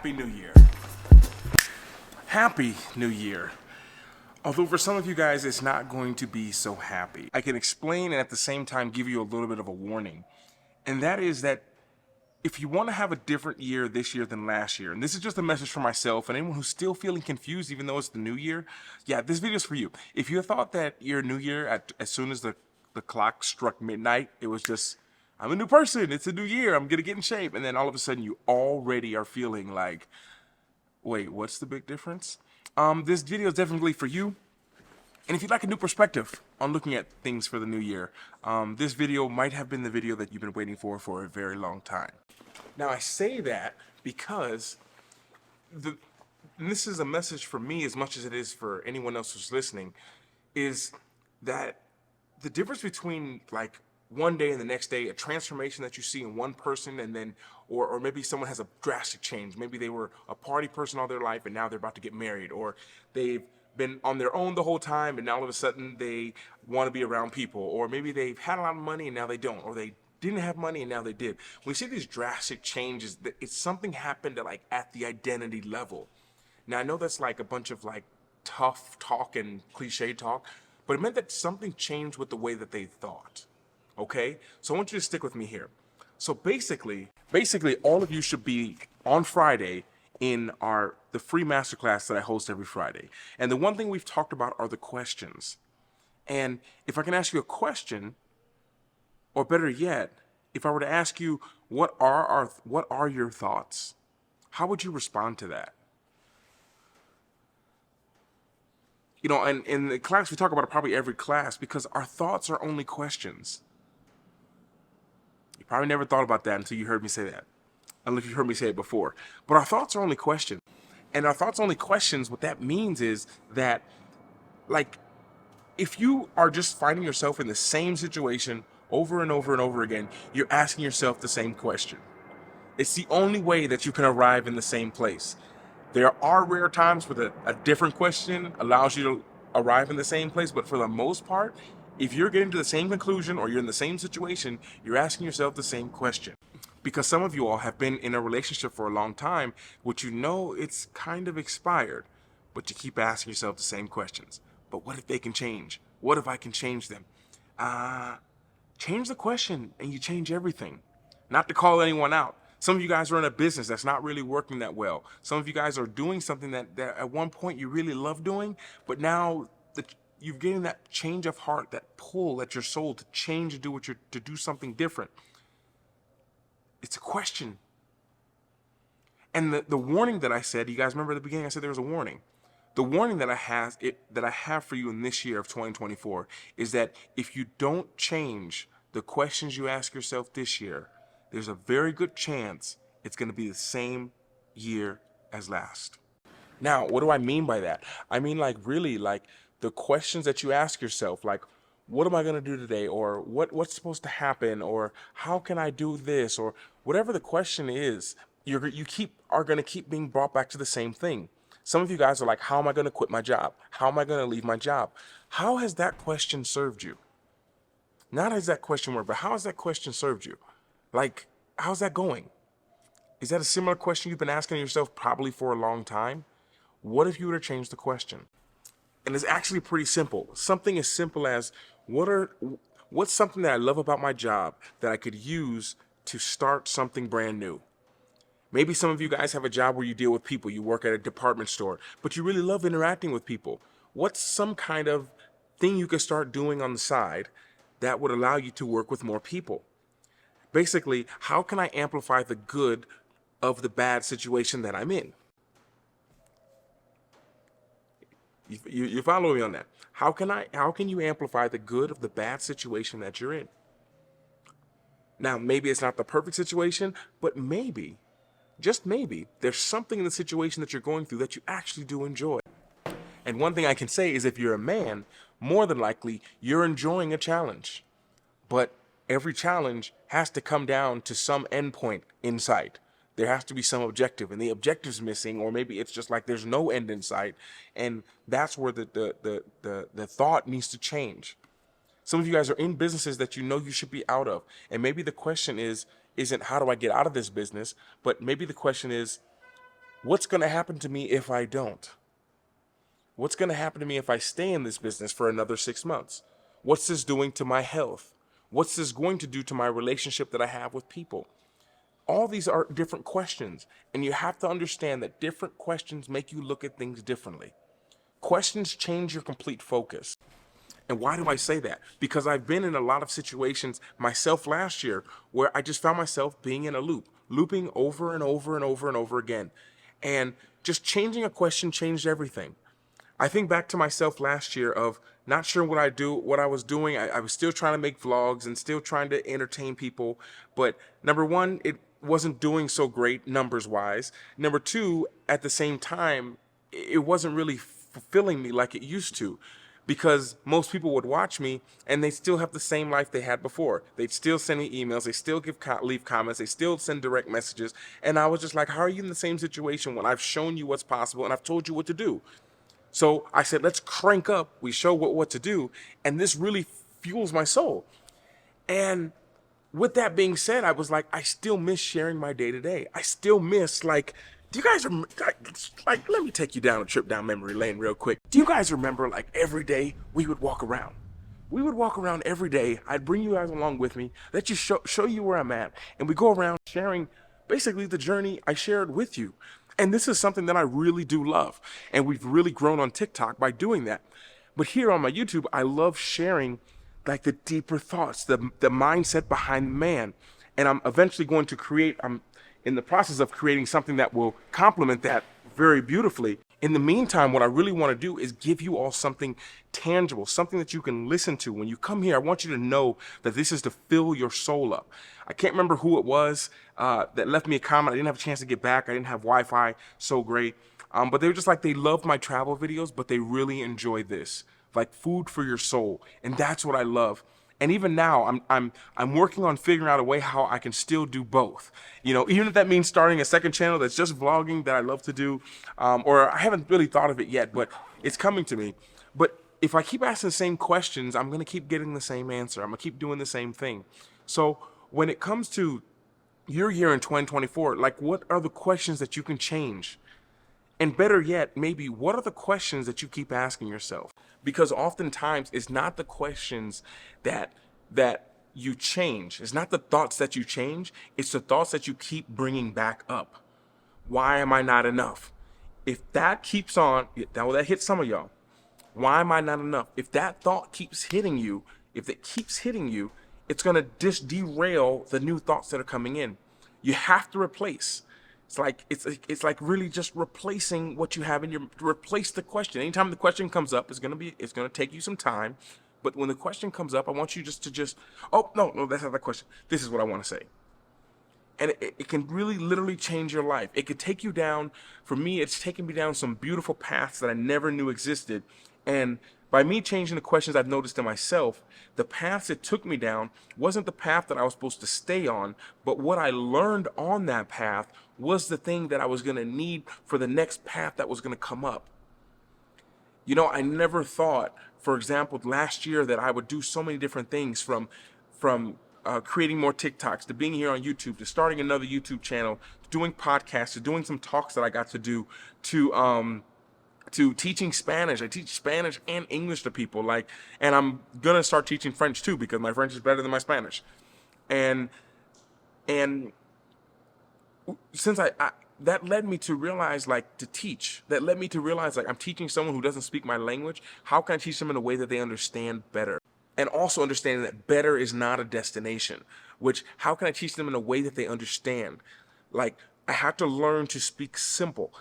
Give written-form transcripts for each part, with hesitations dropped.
Happy New Year. Happy New Year. Although for some of you guys, it's not going to be so happy. I can explain and at the same time give you a little bit of a warning. And that is that if you want to have a different year this year than last year, and this is just a message for myself and anyone who's still feeling confused even though it's the new year, yeah, this video is for you. If you thought that your new year, as soon as the clock struck midnight, it was just, I'm a new person, it's a new year, I'm gonna get in shape, and then all of a sudden you already are feeling like, wait, what's the big difference? This video is definitely for you. And if you'd like a new perspective on looking at things for the new year, this video might have been the video that you've been waiting for a very long time. Now I say that because and this is a message for me as much as it is for anyone else who's listening, is that the difference between like one day and the next day, a transformation that you see in one person, and then, or maybe someone has a drastic change. Maybe they were a party person all their life and now they're about to get married, or they've been on their own the whole time and now all of a sudden they want to be around people, or maybe they've had a lot of money and now they don't, or they didn't have money and now they did. When you see these drastic changes, it's something happened at the identity level. Now I know that's like a bunch of like tough talk and cliche talk, but it meant that something changed with the way that they thought. Okay? So I want you to stick with me here. So basically all of you should be on Friday in the free masterclass that I host every Friday. And the one thing we've talked about are the questions. And if I can ask you a question, or better yet, if I were to ask you, what are your thoughts? How would you respond to that? You know, and in the class, we talk about it probably every class, because our thoughts are only questions. You probably never thought about that until you heard me say that, unless you heard me say it before. But our thoughts are only questions. And our thoughts are only questions, what that means is that, like, if you are just finding yourself in the same situation over and over and over again, you're asking yourself the same question. It's the only way that you can arrive in the same place. There are rare times where a different question allows you to arrive in the same place, but for the most part, if you're getting to the same conclusion or you're in the same situation, you're asking yourself the same question. Because some of you all have been in a relationship for a long time, which you know it's kind of expired, but you keep asking yourself the same questions. But what if they can change? What if I can change them? Change the question and you change everything. Not to call anyone out. Some of you guys are in a business that's not really working that well. Some of you guys are doing something that at one point you really love doing, but now you're getting that change of heart, that pull at your soul to change and to do something different. It's a question. And the warning that I said, you guys remember at the beginning I said there was a warning. The warning that I have for you in this year of 2024 is that if you don't change the questions you ask yourself this year, there's a very good chance it's going to be the same year as last. Now, what do I mean by that? I mean, like, really, like the questions that you ask yourself, like, what am I going to do today? Or what's supposed to happen? Or how can I do this? Or whatever the question is, you are going to keep being brought back to the same thing. Some of you guys are like, how am I going to quit my job? How am I going to leave my job? How has that question served you? Not has that question worked, but how has that question served you? Like, how's that going? Is that a similar question you've been asking yourself probably for a long time? What if you were to change the question? And it's actually pretty simple. Something as simple as, what's something that I love about my job that I could use to start something brand new? Maybe some of you guys have a job where you deal with people. You work at a department store, but you really love interacting with people. What's some kind of thing you could start doing on the side that would allow you to work with more people? Basically, how can I amplify the good of the bad situation that I'm in? You follow me on that? How can you amplify the good of the bad situation that you're in? Now, maybe it's not the perfect situation, but maybe, just maybe, there's something in the situation that you're going through that you actually do enjoy. And one thing I can say is if you're a man, more than likely, you're enjoying a challenge. But every challenge has to come down to some endpoint in sight. There has to be some objective, and the objective's missing, or maybe it's just like there's no end in sight, and that's where the thought needs to change. Some of you guys are in businesses that you know you should be out of, and maybe the question isn't how do I get out of this business, but maybe the question is, What's going to happen to me if I don't? What's going to happen to me if I stay in this business for another 6 months? What's this doing to my health? What's this going to do to my relationship that I have with people? All these are different questions, and you have to understand that different questions make you look at things differently. Questions change your complete focus. And why do I say that? Because I've been in a lot of situations myself last year where I just found myself being in a loop, looping over and over and over and over again. And just changing a question changed everything. I think back to myself last year of not sure what I was doing. I was still trying to make vlogs and still trying to entertain people. But number one, it wasn't doing so great numbers wise. Number two, at the same time, it wasn't really fulfilling me like it used to, because most people would watch me and they still have the same life they had before. They'd still send me emails, they still leave comments, they still send direct messages. And I was just like, how are you in the same situation when I've shown you what's possible and I've told you what to do? So I said, let's crank up. We show what to do. And this really fuels my soul. And with that being said, I was like, I still miss sharing my day to day. I still miss, like, do you guys, like, let me take you down a trip down memory lane real quick. Do you guys remember, like, every day we would walk around? We would walk around every day. I'd bring you guys along with me, let you show you where I'm at. And we go around sharing basically the journey I shared with you. And this is something that I really do love. And we've really grown on TikTok by doing that. But here on my YouTube, I love sharing like the deeper thoughts, the mindset behind man. And I'm eventually going to I'm in the process of creating something that will complement that very beautifully. In the meantime, what I really want to do is give you all something tangible, something that you can listen to. When you come here, I want you to know that this is to fill your soul up. I can't remember who it was that left me a comment. I didn't have a chance to get back. I didn't have Wi-Fi so great. But they were just like, they love my travel videos, but they really enjoy this, like food for your soul. And that's what I love. And even now, I'm working on figuring out a way how I can still do both. You know, even if that means starting a second channel that's just vlogging that I love to do, or I haven't really thought of it yet, but it's coming to me. But if I keep asking the same questions, I'm gonna keep getting the same answer. I'm gonna keep doing the same thing. So when it comes to your year in 2024, like, what are the questions that you can change? And better yet, maybe what are the questions that you keep asking yourself? Because oftentimes it's not the questions that you change. It's not the thoughts that you change. It's the thoughts that you keep bringing back up. Why am I not enough? If that keeps on, that hits some of y'all. Why am I not enough? If that thought keeps hitting you, it's going to just derail the new thoughts that are coming in. You have to replace. It's like really just replacing what you have in your, replace the question. Anytime the question comes up, it's gonna take you some time. But when the question comes up, I want you oh no, that's not the question. This is what I want to say. And it can really literally change your life. It could take you down, for me, it's taken me down some beautiful paths that I never knew existed. And by me changing the questions I've noticed in myself, the paths it took me down wasn't the path that I was supposed to stay on, but what I learned on that path was the thing that I was going to need for the next path that was going to come up. You know, I never thought, for example, last year that I would do so many different things, from creating more TikToks, to being here on YouTube, to starting another YouTube channel, to doing podcasts, to doing some talks that I got to do, to teaching Spanish. I teach Spanish and English to people, and I'm gonna start teaching French too, because my French is better than my Spanish. And since that led me to realize, that led me to realize, I'm teaching someone who doesn't speak my language. How can I teach them in a way that they understand better? And also understanding that better is not a destination, how can I teach them in a way that they understand? I had to learn to speak simple.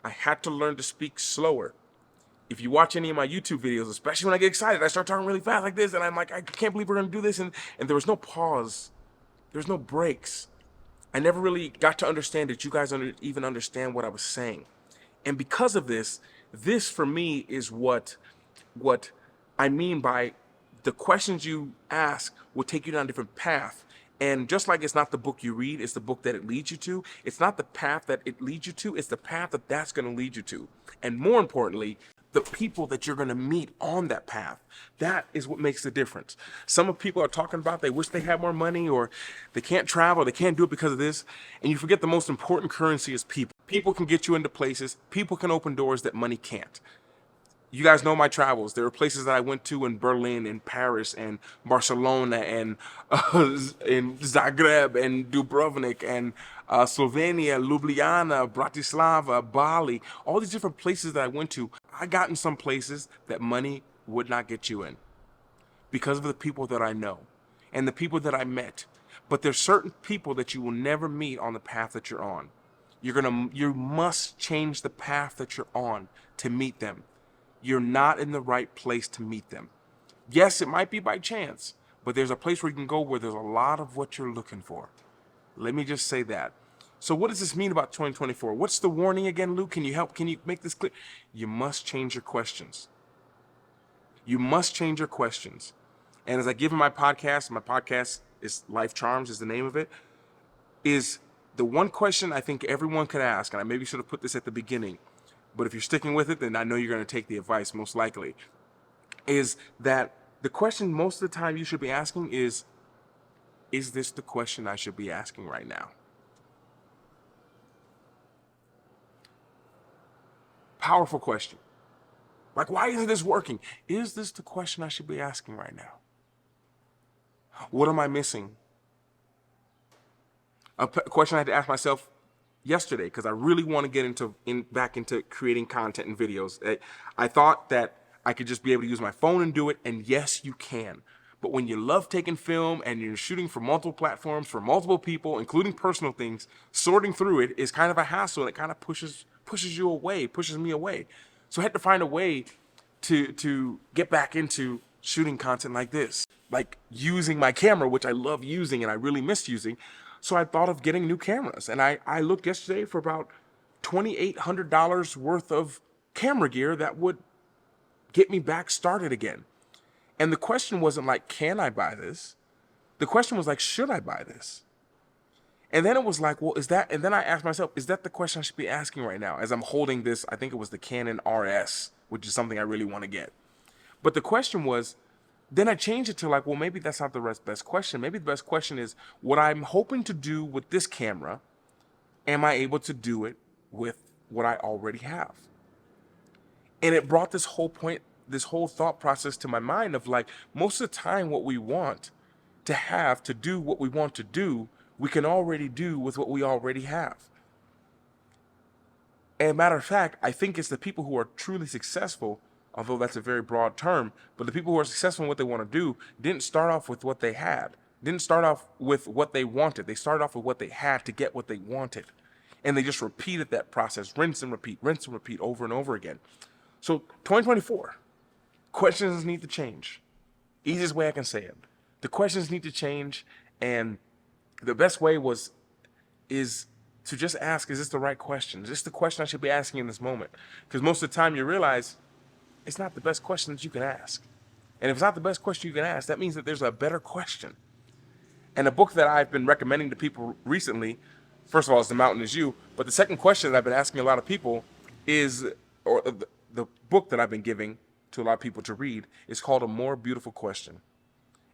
I had to learn to speak slower. If you watch any of my YouTube videos, especially when I get excited, I start talking really fast like this, and I'm like, I can't believe we're gonna do this, and there was no pause. There's no breaks. I never really got to understand that you guys even understand what I was saying. And because of this for me is what I mean by the questions you ask will take you down a different path. And just like it's not the book you read, it's the book that it leads you to. It's not the path that it leads you to, it's the path that's going to lead you to. And more importantly, the people that you're going to meet on that path. That is what makes the difference. Some of people are talking about they wish they had more money, or they can't travel, they can't do it because of this. And you forget the most important currency is people. People can get you into places. People can open doors that money can't. You guys know my travels. There are places that I went to in Berlin, in Paris, and Barcelona, and in Zagreb, and Dubrovnik, and Slovenia, Ljubljana, Bratislava, Bali, all these different places that I went to. I got in some places that money would not get you in because of the people that I know and the people that I met. But there's certain people that you will never meet on the path that you're on. You must change the path that you're on to meet them. You're not in the right place to meet them. Yes, it might be by chance, but there's a place where you can go where there's a lot of what you're looking for. Let me just say that. So what does this mean about 2024? What's the warning again, Luke? Can you make this clear? You must change your questions. You must change your questions. And as I give in my podcast is Life Charms is the name of it, is the one question I think everyone could ask, and I maybe should have put this at the beginning, but if you're sticking with it, then I know you're going to take the advice most likely, is that the question most of the time you should be asking is this the question I should be asking right now? Powerful question. Like, why isn't this working? Is this the question I should be asking right now? What am I missing? A question I had to ask myself yesterday, because I really want to get back into creating content and videos. I thought that I could just be able to use my phone and do it, and yes, you can. But when you love taking film and you're shooting for multiple platforms, for multiple people, including personal things, sorting through it is kind of a hassle, and it kind of pushes you away, pushes me away. So I had to find a way to get back into shooting content like this, like using my camera, which I love using and I really miss using. So I thought of getting new cameras, and I looked yesterday for about $2,800 worth of camera gear that would get me back started again. And the question wasn't like, can I buy this? The question was like, should I buy this? And then it was like, well, and then I asked myself, is that the question I should be asking right now as I'm holding this? I think it was the Canon RS, which is something I really want to get. But the question was, then I changed it to like, well, maybe that's not the best question. Maybe the best question is, what I'm hoping to do with this camera, am I able to do it with what I already have? And it brought this whole thought process to my mind of like, most of the time what we want to have to do what we want to do, we can already do with what we already have. And matter of fact, I think it's the people who are truly successful, although that's a very broad term, but the people who are successful in what they want to do didn't start off with what they had, didn't start off with what they wanted. They started off with what they had to get what they wanted. And they just repeated that process, rinse and repeat over and over again. So 2024, questions need to change. Easiest way I can say it. The questions need to change, and the best way is to just ask, is this the right question? Is this the question I should be asking in this moment? Because most of the time you realize it's not the best question that you can ask. And if it's not the best question you can ask, that means that there's a better question. And a book that I've been recommending to people recently, first of all, is The Mountain Is You. But the second question that I've been asking a lot of people is, or the book that I've been giving to a lot of people to read is called A More Beautiful Question.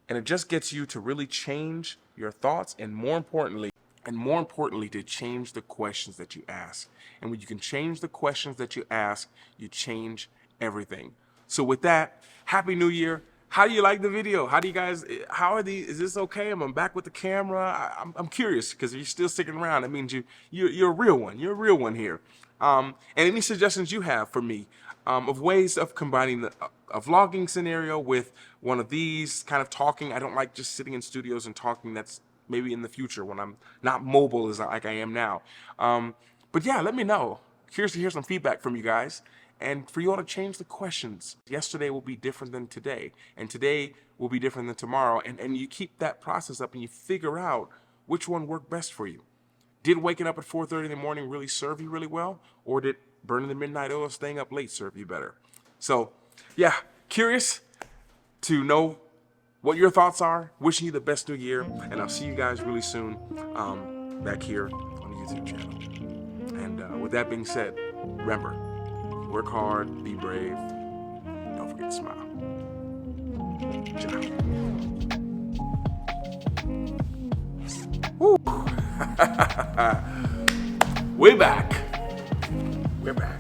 And it just gets you to really change your thoughts, and more importantly, to change the questions that you ask. And when you can change the questions that you ask, you change everything. So with that, Happy New Year. How do you like the video? Is this okay? I'm back with the camera. I'm curious, because if you're still sticking around, it means you're a real one. You're a real one here. And any suggestions you have for me of ways of combining a vlogging scenario with one of these kind of talking. I don't like just sitting in studios and talking. That's maybe in the future when I'm not mobile as like I am now. But yeah, let me know. Curious to hear some feedback from you guys. And for you all to change the questions. Yesterday will be different than today, and today will be different than tomorrow. And you keep that process up, and you figure out which one worked best for you. Did waking up at 4:30 in the morning really serve you really well? Or did burning the midnight oil, staying up late serve you better? So yeah, curious to know what your thoughts are. Wishing you the best new year, and I'll see you guys really soon back here on the YouTube channel. And with that being said, remember, Work hard, be brave. Don't forget to smile. Ciao. Woo. We're back. We're back.